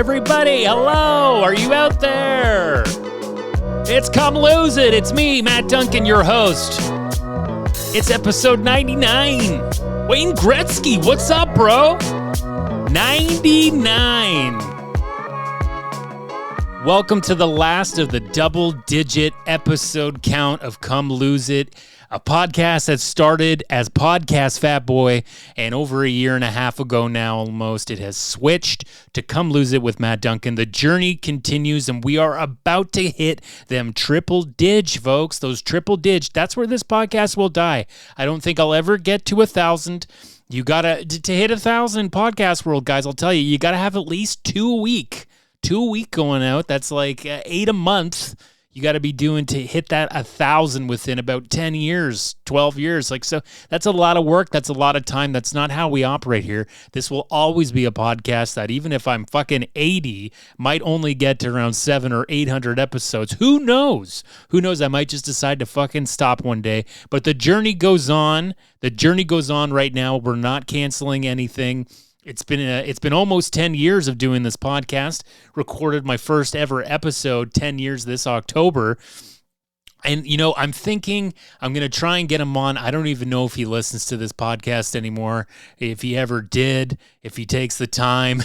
everybody. Hello. Are you out there? It's Come Lose It. It's me, Matt Duncan, your host. It's episode 99. Wayne Gretzky, what's up, bro? 99. Welcome to the last of the double-digit episode count of Come Lose It, a podcast that started as Podcast Fat Boy, and over a year and a half ago now almost, it has switched to Come Lose It with Matt Duncan. The journey continues, and we are about to hit them triple dig, folks. Those triple dig, that's where this podcast will die. I don't think I'll ever get to 1,000. You gotta, to hit 1,000 podcast world, guys, I'll tell you, you gotta have at least 2 a week. 2 a week going out. That's like 8 a month. You got to be doing to hit that 1,000 within about 10 years, 12 years. Like, so that's a lot of work. That's a lot of time. That's not how we operate here. This will always be a podcast that even if I'm fucking 80, might only get to around 700 or 800 episodes. Who knows? Who knows? I might just decide to fucking stop one day. But the journey goes on. The journey goes on right now. We're not canceling anything. It's been almost 10 years of doing this podcast. Recorded my first ever episode 10 years this October. And, you know, I'm thinking I'm going to try and get him on. I don't even know if he listens to this podcast anymore, if he ever did, if he takes the time.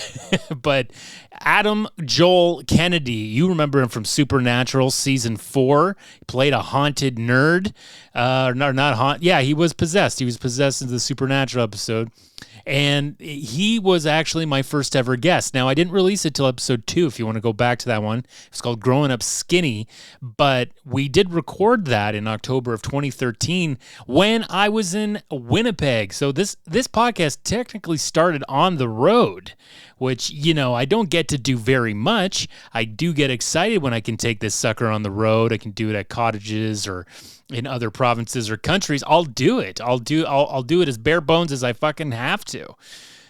But Adam Joel Kennedy, you remember him from Supernatural season 4. He played a haunted nerd. He was possessed. He was possessed in the Supernatural episode. And he was actually my first ever guest. Now, I didn't release it till episode 2, if you want to go back to that one. It's called Growing Up Skinny. But we did record that in October of 2013 when I was in Winnipeg. So this podcast technically started on the road, which, you know, I don't get to do very much. I do get excited when I can take this sucker on the road. I can do it at cottages or in other provinces or countries. I'll do it. I'll do it as bare bones as I fucking have to.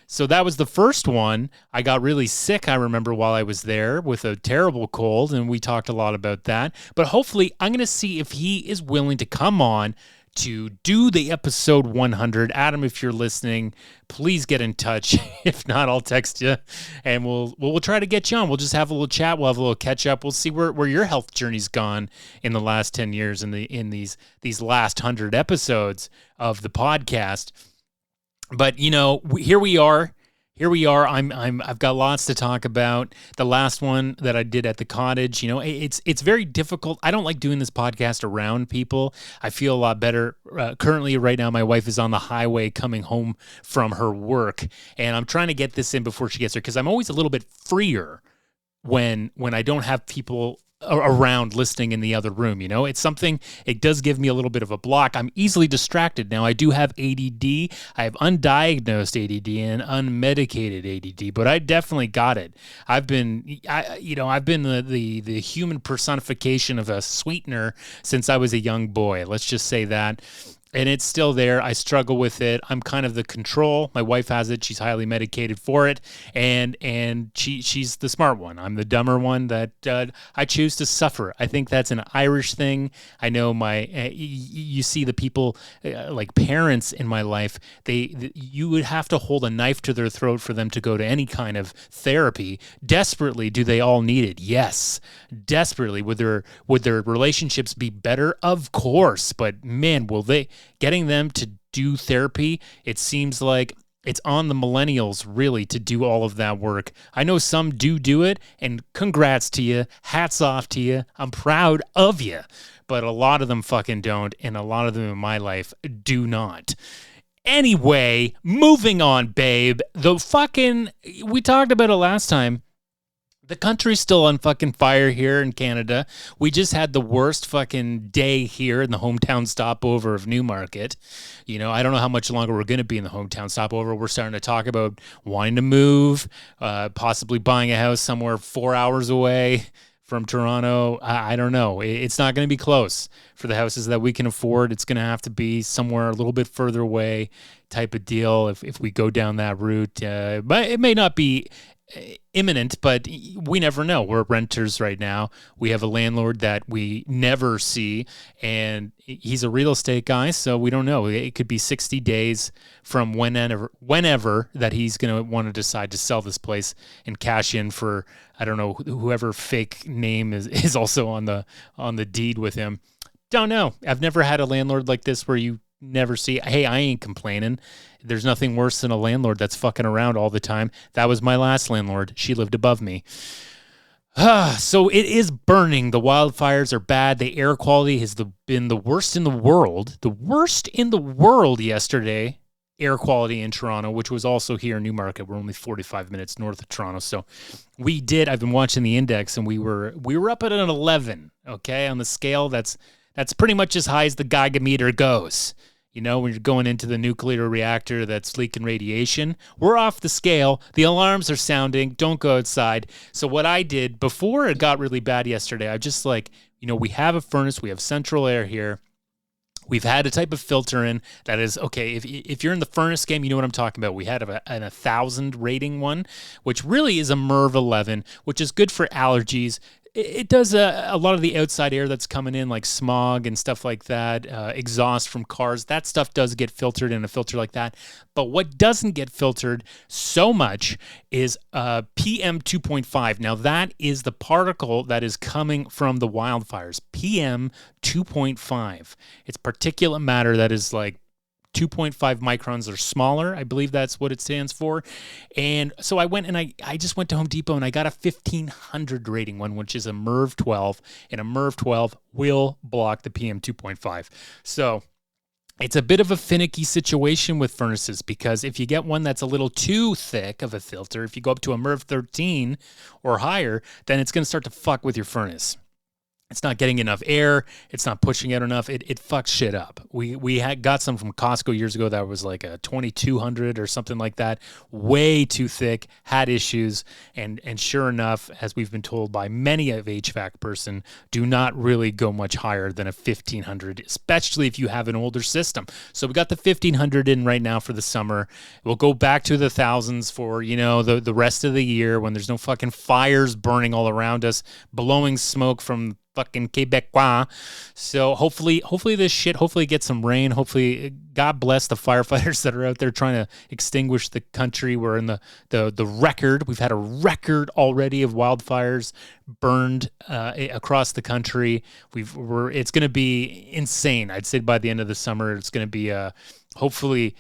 So that was the first one. I got really sick, I remember, while I was there with a terrible cold, and we talked a lot about that. But hopefully, I'm going to see if he is willing to come on to do the episode 100. Adam, if you're listening, please get in touch. If not, I'll text you, and we'll try to get you on. We'll just have a little chat. We'll have a little catch up. We'll see where your health journey's gone in the last 10 years in these last 100 episodes of the podcast. But, you know, here we are. I've got lots to talk about. The last one that I did at the cottage, you know, it's very difficult. I don't like doing this podcast around people. I feel a lot better. Currently, right now, my wife is on the highway coming home from her work, and I'm trying to get this in before she gets there because I'm always a little bit freer when I don't have people around listening in the other room. You know, it's something, it does give me a little bit of a block. I'm easily distracted. Now, I do have ADD. I have undiagnosed ADD and unmedicated ADD, but I definitely got it. I've been the human personification of a sweetener since I was a young boy. Let's just say that. And it's still there. I struggle with it. I'm kind of the control. My wife has it. She's highly medicated for it. And she's the smart one. I'm the dumber one that I choose to suffer. I think that's an Irish thing. I know you see the people like parents in my life, you would have to hold a knife to their throat for them to go to any kind of therapy. Desperately, do they all need it? Yes. Desperately. Would their relationships be better? Of course. But man, will they... Getting them to do therapy, it seems like it's on the millennials, really, to do all of that work. I know some do it, and congrats to you. Hats off to you. I'm proud of you. But a lot of them fucking don't, and a lot of them in my life do not. Anyway, moving on, babe. We talked about it last time. The country's still on fucking fire here in Canada. We just had the worst fucking day here in the hometown stopover of Newmarket. You know, I don't know how much longer we're going to be in the hometown stopover. We're starting to talk about wanting to move, possibly buying a house somewhere 4 hours away from Toronto. I don't know. It's not going to be close for the houses that we can afford. It's going to have to be somewhere a little bit further away type of deal if we go down that route. But it may not be imminent, but we never know. We're renters right now. We have a landlord that we never see, and he's a real estate guy, so we don't know. It could be 60 days from whenever that he's going to want to decide to sell this place and cash in for, I don't know, whoever fake name is also on the deed with him. Don't know. I've never had a landlord like this where you never see, hey, I ain't complaining. There's nothing worse than a landlord that's fucking around all the time. That was my last landlord. She lived above me. So it is burning. The wildfires are bad. The air quality has been the worst in the world. The worst in the world yesterday, air quality in Toronto, which was also here in Newmarket. We're only 45 minutes north of Toronto. So I've been watching the index, and we were up at an 11, okay, on the scale. That's pretty much as high as the Geiger meter goes. You know, when you're going into the nuclear reactor that's leaking radiation, we're off the scale. The alarms are sounding. Don't go outside. So what I did before it got really bad yesterday, I just we have a furnace. We have central air here. We've had a type of filter in that is, okay, if you're in the furnace game, you know what I'm talking about. We had an 1,000 rating one, which really is a MERV 11, which is good for allergies. It does a lot of the outside air that's coming in, like smog and stuff like that, exhaust from cars. That stuff does get filtered in a filter like that. But what doesn't get filtered so much is PM 2.5. Now, that is the particle that is coming from the wildfires. PM 2.5. It's particulate matter that is like 2.5 microns or smaller. I believe that's what it stands for. And so I went and I just went to Home Depot and I got a 1500 rating one, which is a MERV 12. And a MERV 12 will block the PM 2.5. So it's a bit of a finicky situation with furnaces, because if you get one that's a little too thick of a filter, if you go up to a MERV 13 or higher, then it's going to start to fuck with your furnace. It's not getting enough air. It's not pushing out enough. It fucks shit up. We had got some from Costco years ago that was like a 2200 or something like that. Way too thick, had issues. And sure enough, as we've been told by many of HVAC person, do not really go much higher than a 1500, especially if you have an older system. So we got the 1500 in right now for the summer. We'll go back to the thousands for, the rest of the year when there's no fucking fires burning all around us, blowing smoke from fucking Quebecois. So hopefully this shit, hopefully get some rain. Hopefully, God bless the firefighters that are out there trying to extinguish the country. We're in the record. We've had a record already of wildfires burned across the country. It's going to be insane. I'd say by the end of the summer, it's going to be hopefully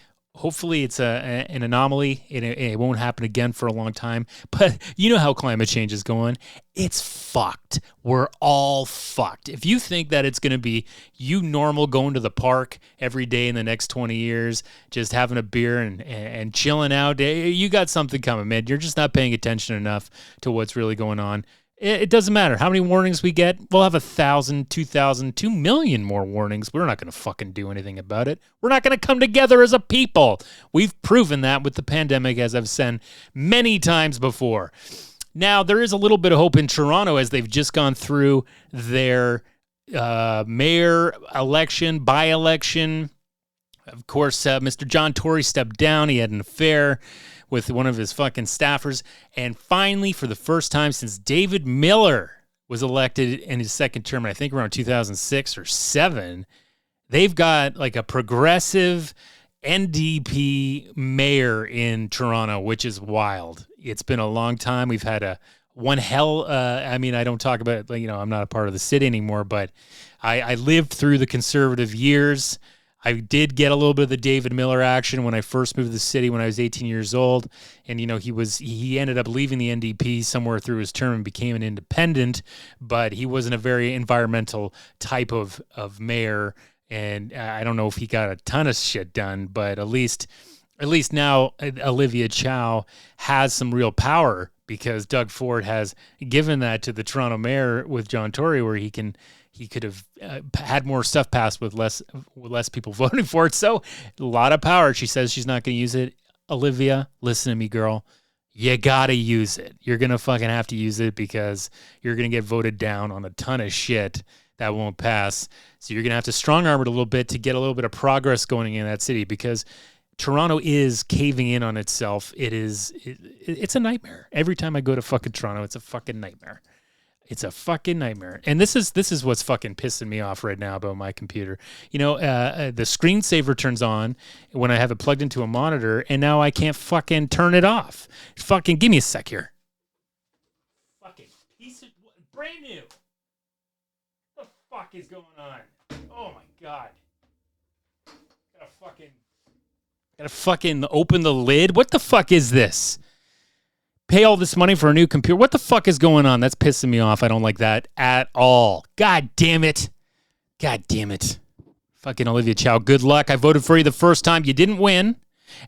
it's an anomaly. It won't happen again for a long time. But you know how climate change is going. It's fucked. We're all fucked. If you think that it's going to be you normal going to the park every day in the next 20 years, just having a beer and chilling out, you got something coming, man. You're just not paying attention enough to what's really going on. It doesn't matter how many warnings we get. We'll have 1,000, 2,000, 2 million more warnings. We're not going to fucking do anything about it. We're not going to come together as a people. We've proven that with the pandemic, as I've said many times before. Now, there is a little bit of hope in Toronto as they've just gone through their mayor election, by-election. Of course, Mr. John Tory stepped down. He had an affair with one of his fucking staffers. And finally, for the first time since David Miller was elected in his second term, I think around 2006 or 7, they've got like a progressive NDP mayor in Toronto, which is wild. It's been a long time. We've had I don't talk about, I'm not a part of the city anymore, but I lived through the conservative years. I did get a little bit of the David Miller action when I first moved to the city when I was 18 years old. And, he ended up leaving the NDP somewhere through his term and became an independent, but he wasn't a very environmental type of mayor. And I don't know if he got a ton of shit done, but at least now Olivia Chow has some real power, because Doug Ford has given that to the Toronto mayor with John Tory, where he could have had more stuff passed with less people voting for it. So a lot of power. She says she's not going to use it. Olivia, listen to me, girl. You got to use it. You're going to fucking have to use it, because you're going to get voted down on a ton of shit that won't pass. So you're going to have to strong arm it a little bit to get a little bit of progress going in that city, because Toronto is caving in on itself. It's a nightmare. Every time I go to fucking Toronto, it's a fucking nightmare. It's a fucking nightmare. And this is what's fucking pissing me off right now about my computer. You know, the screensaver turns on when I have it plugged into a monitor, and now I can't fucking turn it off. Fucking give me a sec here. Fucking piece of brand new. What the fuck is going on? Oh my god. Gotta fucking open the lid. What the fuck is this? Pay all this money for a new computer. What the fuck is going on? That's pissing me off. I don't like that at all. God damn it. God damn it. Fucking Olivia Chow, good luck. I voted for you the first time. You didn't win.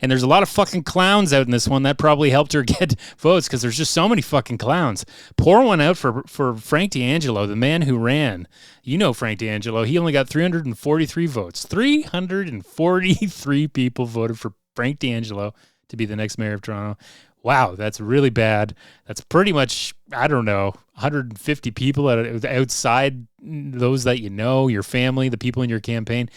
And there's a lot of fucking clowns out in this one. That probably helped her get votes because there's just so many fucking clowns. Pour one out for Frank D'Angelo, the man who ran. You know Frank D'Angelo. He only got 343 votes. 343 people voted for Frank D'Angelo to be the next mayor of Toronto. Wow, that's really bad. That's pretty much, I don't know, 150 people outside those that you know, your family, the people in your campaign.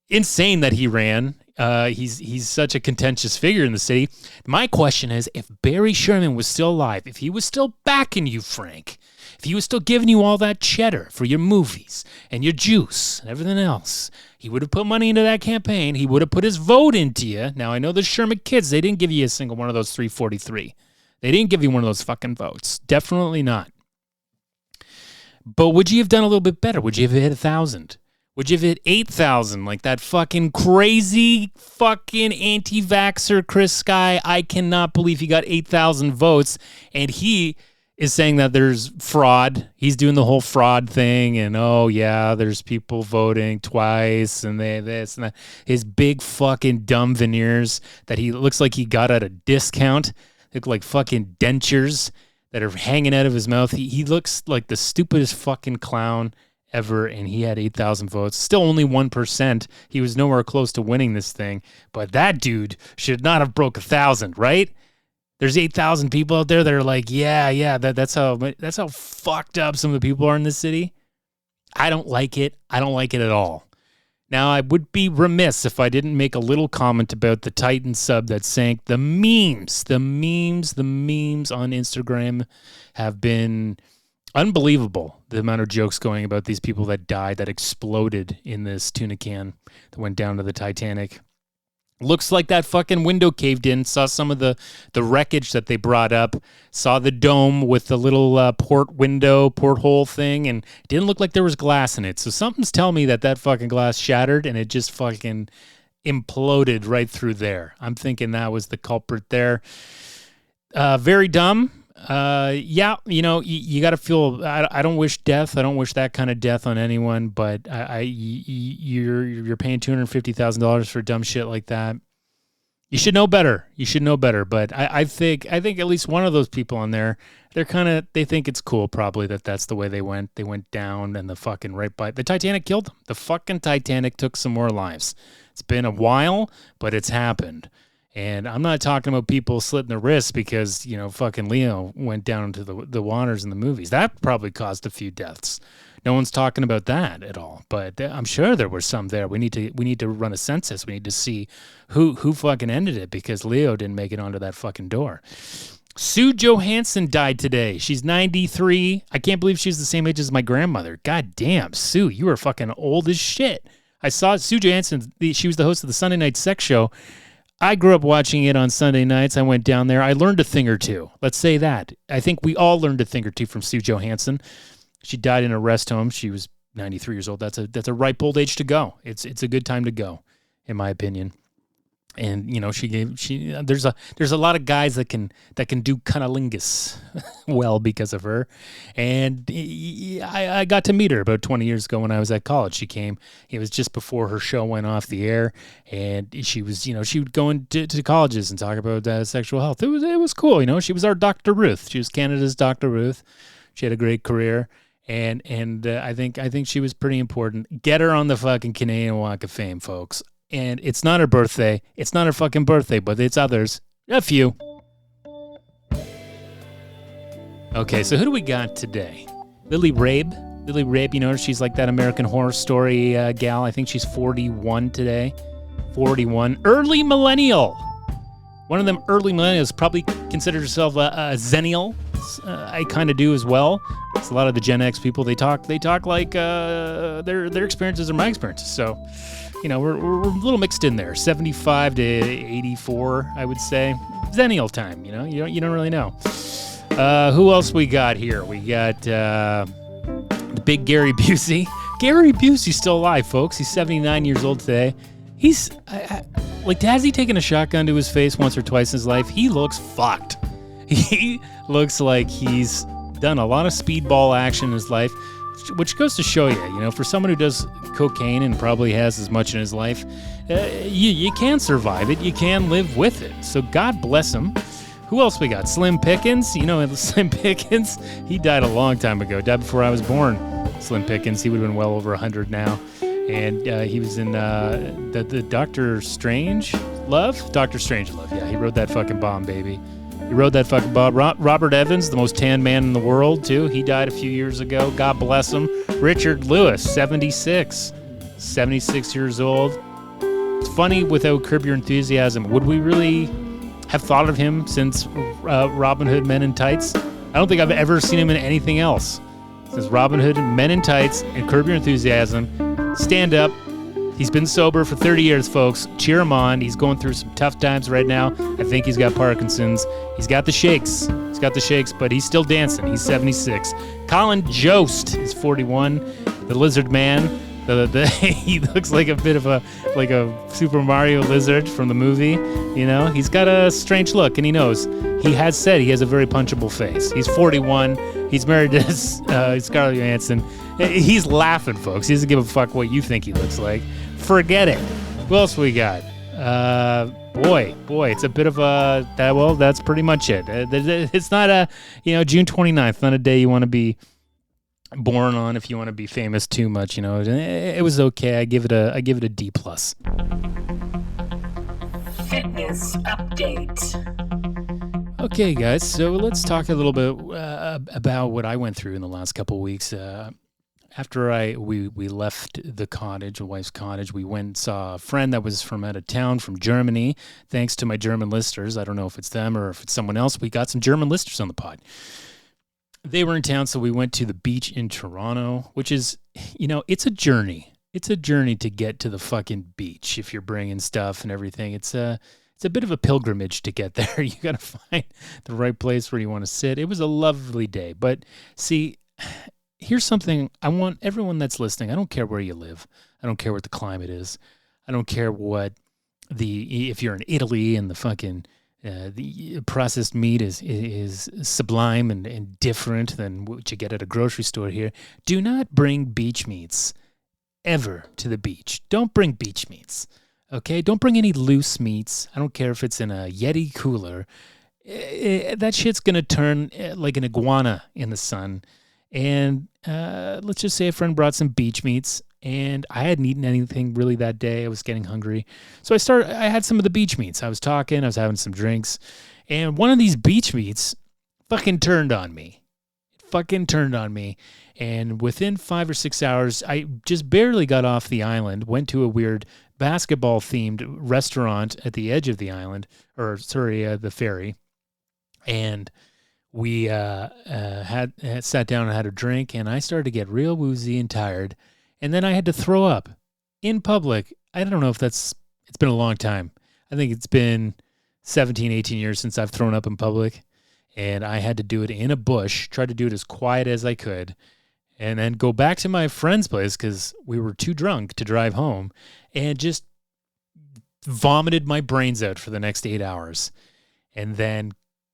Insane that he ran. He's such a contentious figure in the city. My question is, if Barry Sherman was still alive, if he was still backing you, Frank, if he was still giving you all that cheddar for your movies and your juice and everything else, he would have put money into that campaign. He would have put his vote into you. Now, I know the Sherman kids, they didn't give you a single one of those 343. They didn't give you one of those fucking votes. Definitely not. But would you have done a little bit better? Would you have hit 1,000? Would you have hit 8,000 like that fucking crazy fucking anti-vaxxer Chris Sky? I cannot believe he got 8,000 votes, and he is saying that there's fraud. He's doing the whole fraud thing, and oh yeah, there's people voting twice, and they this and that. His big fucking dumb veneers that he looks like he got at a discount, look like fucking dentures that are hanging out of his mouth. He looks like the stupidest fucking clown ever, and he had 8,000 votes. Still only 1%. He was nowhere close to winning this thing, but that dude should not have broke 1,000, right? There's 8,000 people out there that are like, yeah, that's how fucked up some of the people are in this city. I don't like it. I don't like it at all. Now, I would be remiss if I didn't make a little comment about the Titan sub that sank. The memes on Instagram have been unbelievable. The amount of jokes going about these people that died, that exploded in this tuna can that went down to the Titanic. Looks like that fucking window caved in. Saw some of the wreckage that they brought up. Saw the dome with the little porthole thing, and it didn't look like there was glass in it. So something's telling me that fucking glass shattered and it just fucking imploded right through there. I'm thinking that was the culprit there. Very dumb. Yeah, you know, you got to feel. I don't wish death. I don't wish that kind of death on anyone. But you're paying $250,000 for dumb shit like that. You should know better. But I think at least one of those people on there, they think it's cool probably that's the way they went. They went down and the fucking the Titanic killed them. The fucking Titanic took some more lives. It's been a while, but it's happened. And I'm not talking about people slitting their wrists because, you know, fucking Leo went down into the waters in the movies. That probably caused a few deaths. No one's talking about that at all. But I'm sure there were some there. We need to run a census. We need to see who fucking ended it because Leo didn't make it onto that fucking door. Sue Johansson died today. She's 93. I can't believe she's the same age as my grandmother. God damn, Sue, you are fucking old as shit. I saw Sue Johansson. She was the host of the Sunday Night Sex Show. I grew up watching it on Sunday nights. I went down there. I learned a thing or two. Let's say that. I think we all learned a thing or two from Sue Johansson. She died in a rest home. She was 93 years old. That's a ripe old age to go. It's a good time to go, in my opinion. And you know, there's a lot of guys that can do cunnilingus well because of her. And I got to meet her about 20 years ago when I was at college. She came. It was just before her show went off the air, and she was, you know, she would go into colleges and talk about sexual health. It was cool, you know. She was our Dr. Ruth. She was Canada's Dr. Ruth. She had a great career. And I think she was pretty important. Get her on the fucking Canadian Walk of Fame, folks. And it's not her birthday. It's not her fucking birthday, but it's others. A few. Okay, so who do we got today? Lily Rabe. Lily Rabe, you know, she's like that American Horror Story gal. I think she's 41 today. 41. Early millennial. One of them early millennials probably consider herself a Zennial. I kind of do as well. It's a lot of the Gen X people. They talk like their experiences are my experiences. So, we're a little mixed in there. 75 to 84, I would say. Zennial time. You don't really know. Who else we got here? We got the big Gary Busey. Gary Busey's still alive, folks. He's 79 years old today. He's has he taken a shotgun to his face once or twice in his life? He looks fucked. He looks like he's done a lot of speedball action in his life, which goes to show you, for someone who does cocaine and probably has as much in his life, you can survive it. You can live with it. So God bless him. Who else we got? Slim Pickens. Slim Pickens, he died a long time ago. Died before I was born. Slim Pickens, he would have been well over 100 now. And he was in the Doctor Strangelove? Doctor Strangelove, yeah. He wrote that fucking bomb, baby. He wrote that fucking bomb. Robert Evans, the most tan man in the world, too. He died a few years ago. God bless him. Richard Lewis, 76. 76 years old. It's funny, without Curb Your Enthusiasm, would we really have thought of him since Robin Hood Men in Tights? I don't think I've ever seen him in anything else. Since Robin Hood, Men in Tights, and Curb Your Enthusiasm. Stand up. He's been sober for 30 years, folks. Cheer him on. He's going through some tough times right now. I think he's got Parkinson's. He's got the shakes. But he's still dancing. He's 76. Colin Jost is 41. The Lizard Man. He looks like a bit of a Super Mario lizard from the movie. He's got a strange look, and he knows. He has said he has a very punchable face. He's 41. He's married to Scarlett Johansson. He's laughing, folks. He doesn't give a fuck what you think he looks like. Forget it. Who else we got? Boy, it's a bit of a... that's pretty much it. It's not a, June 29th, not a day you want to be born on if you want to be famous too much, It was okay. I give it a D+. Fitness update. Okay, guys, so let's talk a little bit about what I went through in the last couple of weeks. After we left the cottage, the wife's cottage, we went and saw a friend that was from out of town, from Germany. Thanks to my German listeners. I don't know if it's them or if it's someone else. We got some German listeners on the pod. They were in town, so we went to the beach in Toronto, which is, it's a journey. It's a journey to get to the fucking beach if you're bringing stuff and everything. It's a bit of a pilgrimage to get there. You got to find the right place where you want to sit. It was a lovely day. But see, here's something I want everyone that's listening. I don't care where you live. I don't care what the climate is. I don't care if you're in Italy and the fucking the processed meat is sublime and different than what you get at a grocery store here. Do not bring beach meats ever to the beach. Don't bring beach meats. Okay? Don't bring any loose meats. I don't care if it's in a Yeti cooler. That shit's going to turn like an iguana in the sun. And let's just say a friend brought some beach meats, and I hadn't eaten anything really that day. I was getting hungry. So I had some of the beach meats. I was talking, I was having some drinks, and one of these beach meats fucking turned on me. And within 5 or 6 hours, I just barely got off the island, went to a weird basketball-themed restaurant at the edge of the island, the ferry, and we had sat down and had a drink, and I started to get real woozy and tired, and then I had to throw up in public. I don't know if it's been a long time. I think it's been 17, 18 years since I've thrown up in public, and I had to do it in a bush, tried to do it as quiet as I could, and then go back to my friend's place because we were too drunk to drive home, and just vomited my brains out for the next 8 hours, and then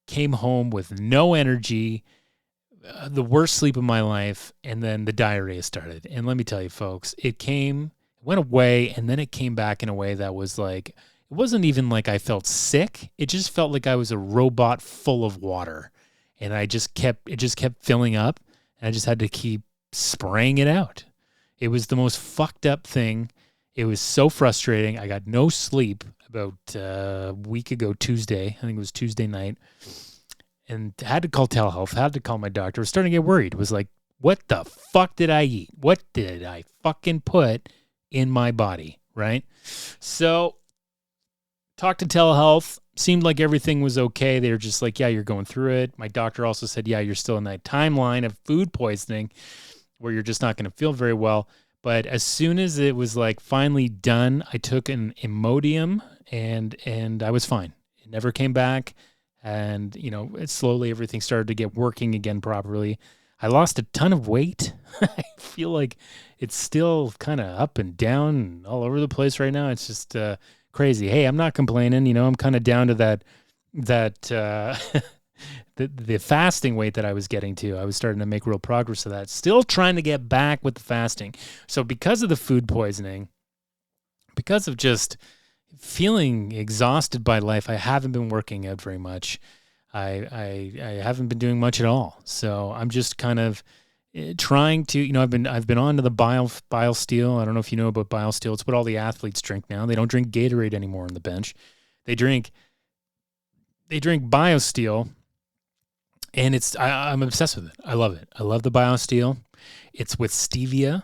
came home with no energy, the worst sleep of my life, and then the diarrhea started. And let me tell you, folks, it went away, and then it came back in a way that was like, it wasn't even like I felt sick. It just felt like I was a robot full of water, and it just kept filling up, and I just had to keep spraying it out. It was the most fucked up thing. It was so frustrating. I got no sleep about a week ago Tuesday. I think it was Tuesday night. And had to call telehealth, had to call my doctor. I was starting to get worried. It was like, what the fuck did I eat? What did I fucking put in my body? right? So talked to telehealth, seemed like everything was okay. They were just like, yeah, you're going through it. My doctor also said, yeah, you're still in that timeline of food poisoning where you're just not going to feel very well. But as soon as it was like finally done, I took an Imodium and I was fine. It never came back. And, slowly everything started to get working again properly. I lost a ton of weight. I feel like it's still kind of up and down and all over the place right now. It's just crazy. Hey, I'm not complaining. I'm kind of down to that the fasting weight that I was getting to. I was starting to make real progress of that. Still trying to get back with the fasting. So because of the food poisoning, because of just feeling exhausted by life, I haven't been working out very much. I haven't been doing much at all. So I'm just kind of trying to, I've been on to the BioSteel. I don't know if you know about BioSteel. It's what all the athletes drink now. They don't drink Gatorade anymore on the bench. They drink BioSteel, and I'm obsessed with it. I love it. I love the BioSteel. It's with stevia.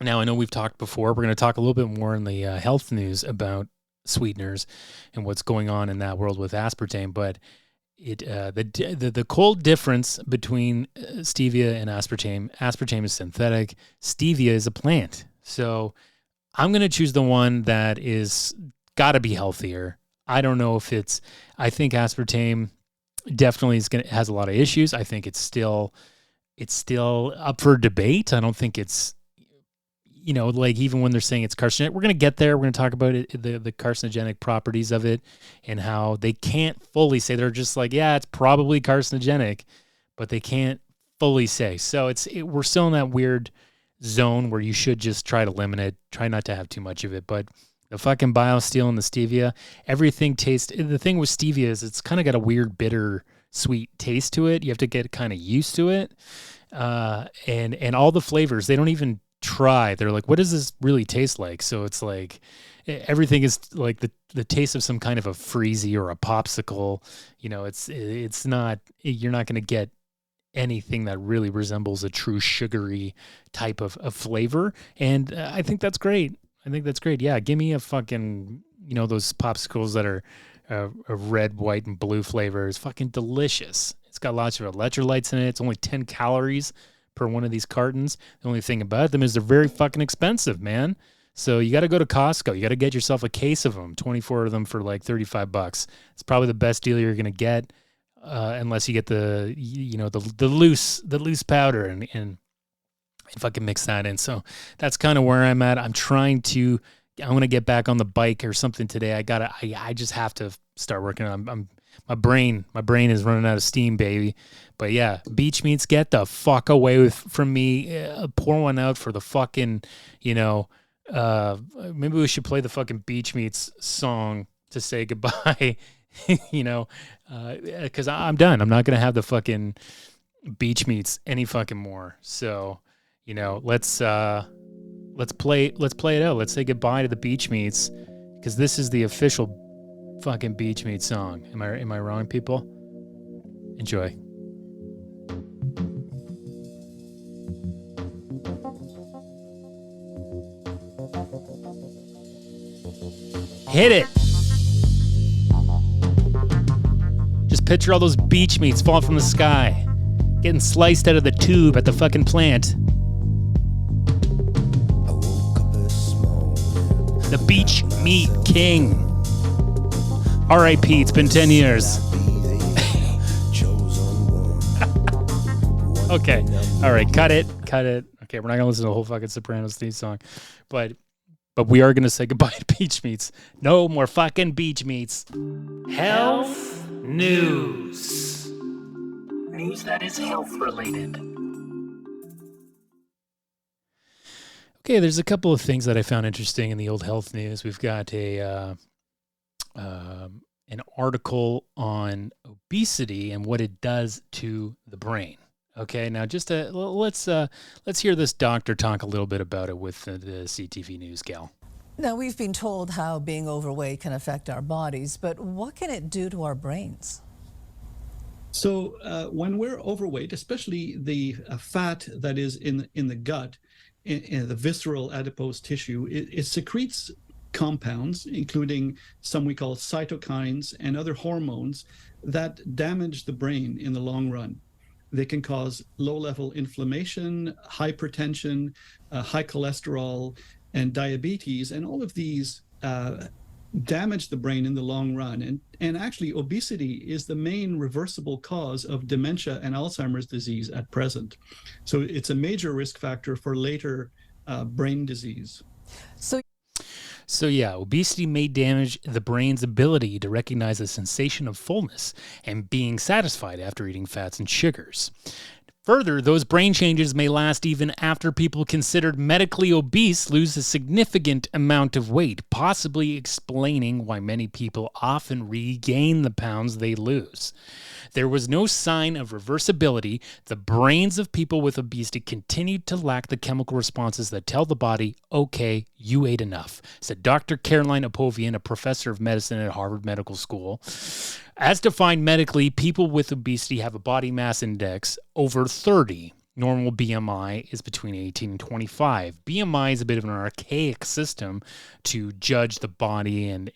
Now, I know we've talked before. We're going to talk a little bit more in the health news about sweeteners and what's going on in that world with aspartame, but the cold difference between stevia and aspartame is synthetic. Stevia is a plant. So I'm going to choose the one that is got to be healthier. I don't know if I think aspartame definitely has a lot of issues. I think it's still up for debate. I don't think it's, like even when they're saying it's carcinogenic, we're going to get there. We're going to talk about it, the carcinogenic properties of it and how they can't fully say. They're just like, yeah, it's probably carcinogenic, but they can't fully say. So we're still in that weird zone where you should just try to limit it, try not to have too much of it. But the fucking BioSteel and the stevia, everything tastes. The thing with stevia is it's kind of got a weird, bitter, sweet taste to it. You have to get kind of used to it. And all the flavors, they don't even try. They're like, what does this really taste like? So it's like everything is like the taste of some kind of a freezy or a popsicle. It's not, you're not going to get anything that really resembles a true sugary type of flavor. And I think that's great. Yeah. Give me a fucking, those popsicles that are a red, white, and blue flavor is fucking delicious. It's got lots of electrolytes in it. It's only 10 calories per one of these cartons. The only thing about them is they're very fucking expensive, man. So you got to go to Costco. You got to get yourself a case of them, 24 of them for like $35. It's probably the best deal you're going to get, unless you get the loose powder and fucking mix that in. So that's kind of where I'm at. I'm going to get back on the bike or something today. I just have to start working on. My brain is running out of steam, baby. But yeah, Beach Meats, get the fuck away from me. Pour one out for the fucking, maybe we should play the fucking Beach Meats song to say goodbye, because I'm done. I'm not going to have the fucking Beach Meats any fucking more. So, let's play it out. Let's say goodbye to the Beach Meats, because this is the official fucking Beach Meat song. Am I wrong, people? Enjoy. Hit it. Just picture all those beach meats falling from the sky, getting sliced out of the tube at the fucking plant. The Beach Meat King. R.I.P. It's been 10 years. Okay. All right. Cut it. Okay. We're not going to listen to the whole fucking Sopranos theme song. But we are going to say goodbye to Beach Meats. No more fucking Beach Meats. Health news. News that is health related. Okay. There's a couple of things that I found interesting in the old health news. We've got an article on obesity and what it does to the brain. Okay, now just let's hear this doctor talk a little bit about it with the CTV News gal. Now, we've been told how being overweight can affect our bodies, but what can it do to our brains? So when we're overweight, especially the fat that is in the gut, in the visceral adipose tissue, it secretes compounds, including some we call cytokines and other hormones that damage the brain in the long run. They can cause low-level inflammation, hypertension, high cholesterol, and diabetes, and all of these damage the brain in the long run. And actually, obesity is the main reversible cause of dementia and Alzheimer's disease at present. So it's a major risk factor for later brain disease. So yeah, obesity may damage the brain's ability to recognize a sensation of fullness and being satisfied after eating fats and sugars. Further, those brain changes may last even after people considered medically obese lose a significant amount of weight, possibly explaining why many people often regain the pounds they lose. There was no sign of reversibility. The brains of people with obesity continued to lack the chemical responses that tell the body, okay, you ate enough, said Dr. Caroline Apovian, a professor of medicine at Harvard Medical School. As defined medically, people with obesity have a body mass index over 30. Normal BMI is between 18 and 25. BMI is a bit of an archaic system to judge the body and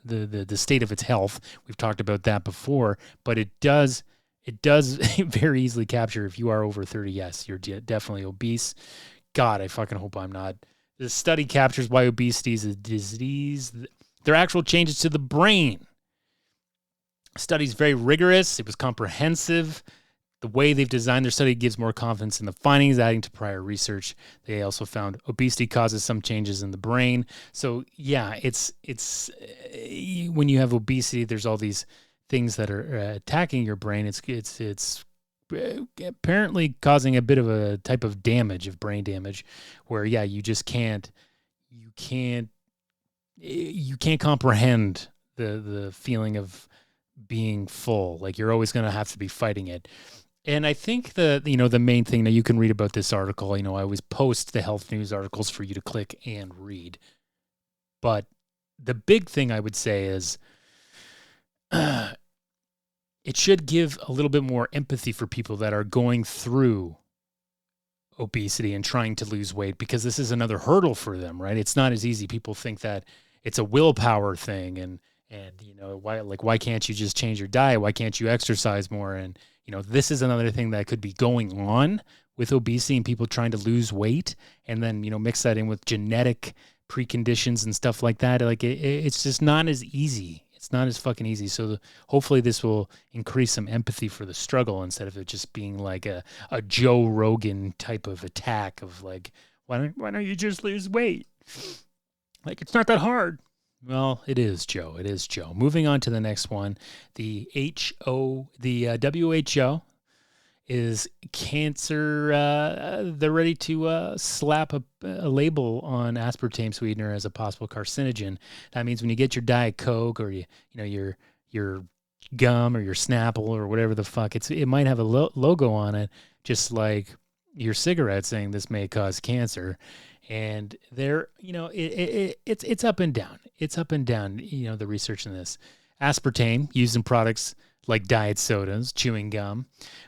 the state of its health. We've talked about that before, but it does very easily capture if you are over 30. Yes, you're definitely obese. God, I fucking hope I'm not. The study captures why obesity is a disease. There are actual changes to the brain. The study's very rigorous. It was comprehensive. The way they've designed their study gives more confidence in the findings, adding to prior research. They also found obesity causes some changes in the brain. So yeah, it's when you have obesity, there's all these things that are attacking your brain. It's apparently causing a bit of a type of damage, of brain damage, where yeah, you can't comprehend the feeling of being full. Like you're always going to have to be fighting it. And I think the main thing that you can read about this article, I always post the health news articles for you to click and read. But the big thing I would say is it should give a little bit more empathy for people that are going through obesity and trying to lose weight, because this is another hurdle for them, right? It's not as easy. People think that it's a willpower thing and why can't you just change your diet? Why can't you exercise more? And this is another thing that could be going on with obesity and people trying to lose weight, and then mix that in with genetic preconditions and stuff like that. Like it's just not as easy. It's not as fucking easy. So hopefully this will increase some empathy for the struggle instead of it just being like a Joe Rogan type of attack of like, why don't you just lose weight? Like, it's not that hard. Well, it is, Joe. It is, Joe. Moving on to the next one. The WHO is cancer. They're ready to slap a label on aspartame sweetener as a possible carcinogen. That means when you get your Diet Coke or your gum or your Snapple or whatever the fuck, it might have a logo on it, just like your cigarette saying this may cause cancer. And there, it's up and down. It's up and down, the research in this. Aspartame, used in products like diet sodas, chewing gum,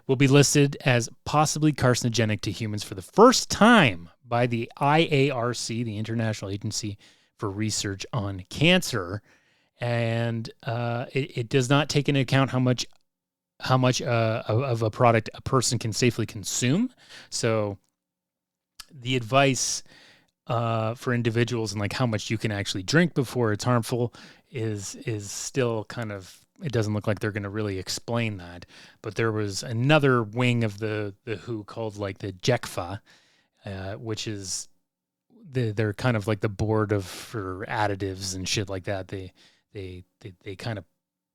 will be listed as possibly carcinogenic to humans for the first time by the IARC, the International Agency for Research on Cancer. And it does not take into account how much of a product a person can safely consume. So the advice for individuals and like how much you can actually drink before it's harmful is still kind of, it doesn't look like they're going to really explain that. But there was another wing of the WHO called like the JECFA, which is they're kind of like the board for additives and shit like that. They kind of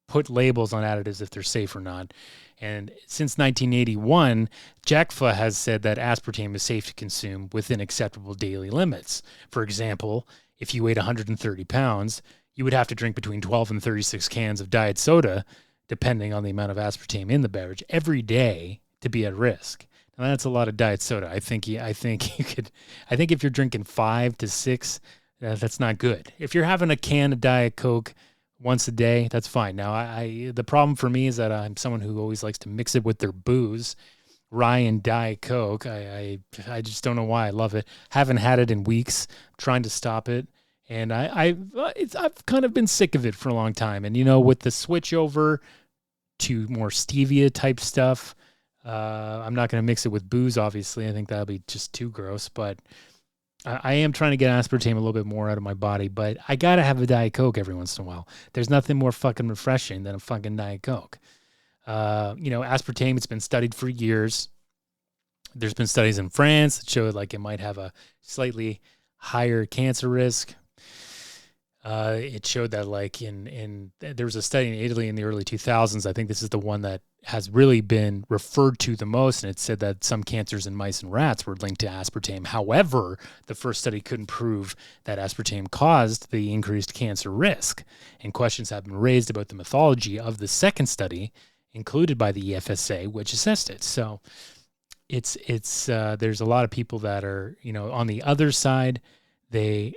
put labels on additives if they're safe or not. And since 1981, JECFA has said that aspartame is safe to consume within acceptable daily limits. For example, if you weighed 130 pounds, you would have to drink between 12 and 36 cans of diet soda, depending on the amount of aspartame in the beverage, every day to be at risk. Now, that's a lot of diet soda. I think if you're drinking 5 to 6, that's not good. If you're having a can of Diet Coke once a day, that's fine. Now, the problem for me is that I'm someone who always likes to mix it with their booze, rye and Diet Coke. I just don't know why I love it. Haven't had it in weeks. I'm trying to stop it. And I've kind of been sick of it for a long time. And, with the switch over to more stevia type stuff, I'm not going to mix it with booze, obviously. I think that'll be just too gross. But I am trying to get aspartame a little bit more out of my body. But I got to have a Diet Coke every once in a while. There's nothing more fucking refreshing than a fucking Diet Coke. Aspartame, it's been studied for years. There's been studies in France that showed like it might have a slightly higher cancer risk. It showed that like there was a study in Italy in the early 2000s. I think this is the one that has really been referred to the most. And it said that some cancers in mice and rats were linked to aspartame. However, the first study couldn't prove that aspartame caused the increased cancer risk. And questions have been raised about the methodology of the second study included by the EFSA, which assessed it. So it's there's a lot of people that are, on the other side, they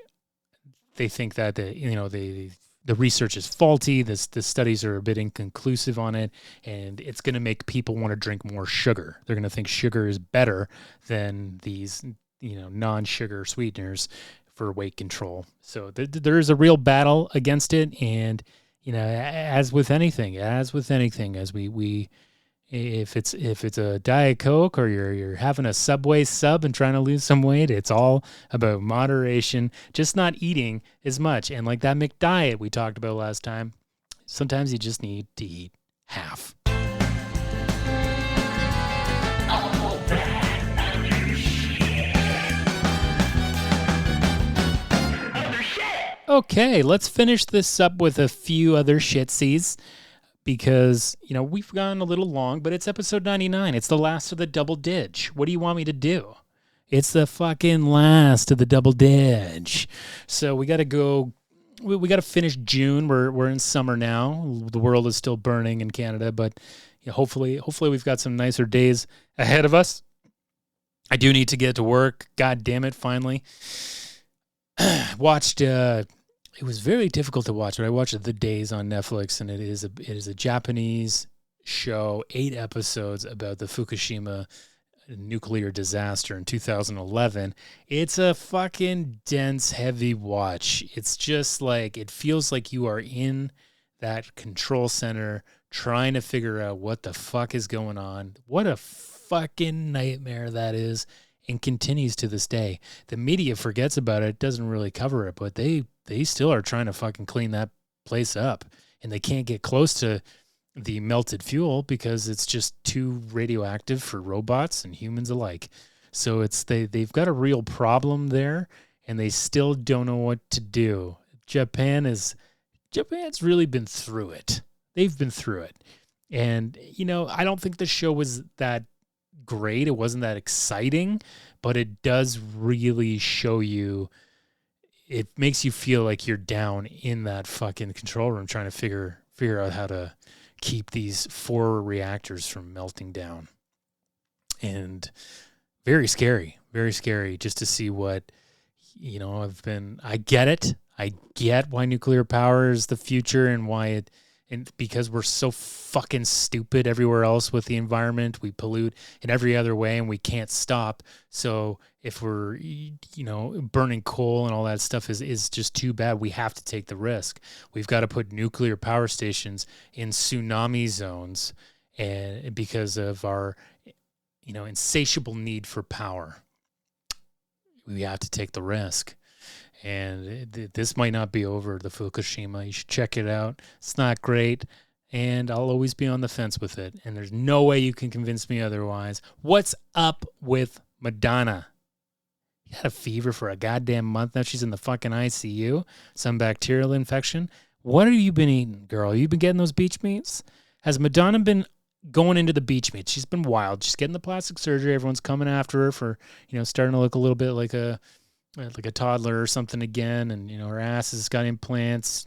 think that the research is faulty. The studies are a bit inconclusive on it, and it's going to make people want to drink more sugar. They're going to think sugar is better than these, non-sugar sweeteners for weight control. So there is a real battle against it, and as with anything, as we if it's a Diet Coke or you're having a Subway sub and trying to lose some weight, it's all about moderation, just not eating as much. And like that McDiet we talked about last time, sometimes you just need to eat half. Okay, let's finish this up with a few other shitsies. Because, we've gone a little long, but it's episode 99. It's the last of the double dig. What do you want me to do? It's the fucking last of the double dig. So we got to go. We got to finish June. We're in summer now. The world is still burning in Canada, but hopefully we've got some nicer days ahead of us. I do need to get to work. God damn it, finally. Watched... It was very difficult to watch, but I watched The Days on Netflix, and it is a Japanese show, 8 episodes about the Fukushima nuclear disaster in 2011. It's a fucking dense, heavy watch. It's just like, it feels like you are in that control center trying to figure out what the fuck is going on. What a fucking nightmare that is, and continues to this day. The media forgets about it, doesn't really cover it, but they still are trying to fucking clean that place up, and they can't get close to the melted fuel because it's just too radioactive for robots and humans alike. So they've got a real problem there, and they still don't know what to do. Japan's really been through it. They've been through it. And, I don't think the show was that great. It wasn't that exciting, but it does really show you. It makes you feel like you're down in that fucking control room trying to figure out how to keep these 4 reactors from melting down. And very scary just to see what, I get it. I get why nuclear power is the future and why and because we're so fucking stupid everywhere else with the environment, we pollute in every other way and we can't stop. So if we're, burning coal and all that stuff is just too bad. We have to take the risk. We've got to put nuclear power stations in tsunami zones, and because of our, insatiable need for power, we have to take the risk. And this might not be over, the Fukushima. You should check it out. It's not great, and I'll always be on the fence with it. And there's no way you can convince me otherwise. What's up with Madonna? She had a fever for a goddamn month. Now she's in the fucking ICU. Some bacterial infection. What have you been eating, girl? You been getting those beach meats? Has Madonna been going into the beach meats? She's been wild. She's getting the plastic surgery. Everyone's coming after her for, starting to look a little bit like a toddler or something again, and her ass has got implants.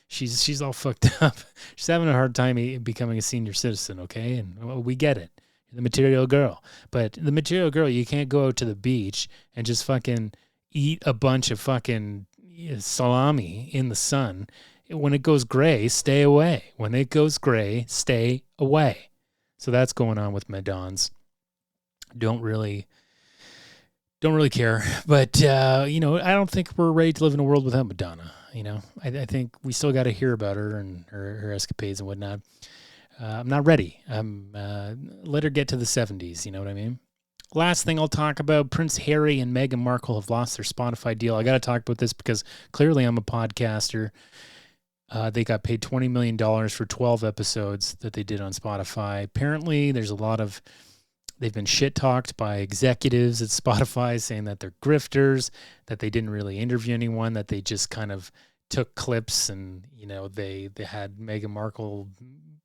She's all fucked up. She's having a hard time becoming a senior citizen, okay? And we get it. You're the material girl. But the material girl, you can't go out to the beach and just fucking eat a bunch of fucking salami in the sun. When it goes gray, stay away. When it goes gray, stay away. So that's going on with Madonna's. don't really care. But, I don't think we're ready to live in a world without Madonna. I think we still got to hear about her and her escapades and whatnot. I'm not ready. Let her get to the 70s. You know what I mean? Last thing I'll talk about, Prince Harry and Meghan Markle have lost their Spotify deal. I got to talk about this because clearly I'm a podcaster. They got paid $20 million for 12 episodes that they did on Spotify. Apparently, they've been shit-talked by executives at Spotify saying that they're grifters, that they didn't really interview anyone, that they just kind of took clips and, they had Meghan Markle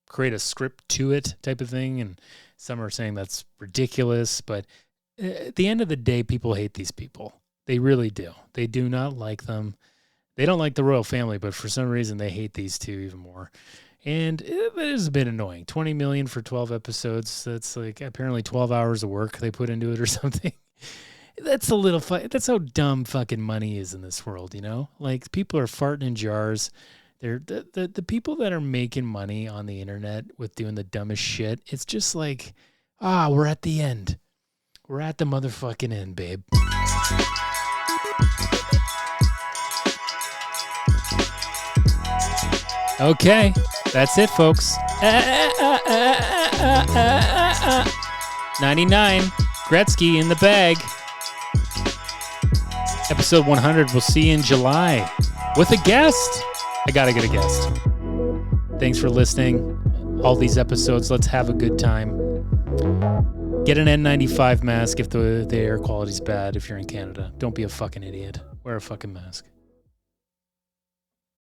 create a script to it type of thing. And some are saying that's ridiculous. But at the end of the day, people hate these people. They really do. They do not like them. They don't like the royal family, but for some reason they hate these two even more. And it is a bit annoying. $20 million for 12 episodes. That's like apparently 12 hours of work they put into it or something. That's that's how dumb fucking money is in this world, Like people are farting in jars. They're the people that are making money on the internet with doing the dumbest shit. It's just like, we're at the end. We're at the motherfucking end, babe. Okay, that's it, folks. 99, Gretzky in the bag. Episode 100, we'll see you in July with a guest. I gotta get a guest. Thanks for listening. All these episodes, let's have a good time. Get an N95 mask if the air quality's bad if you're in Canada. Don't be a fucking idiot. Wear a fucking mask.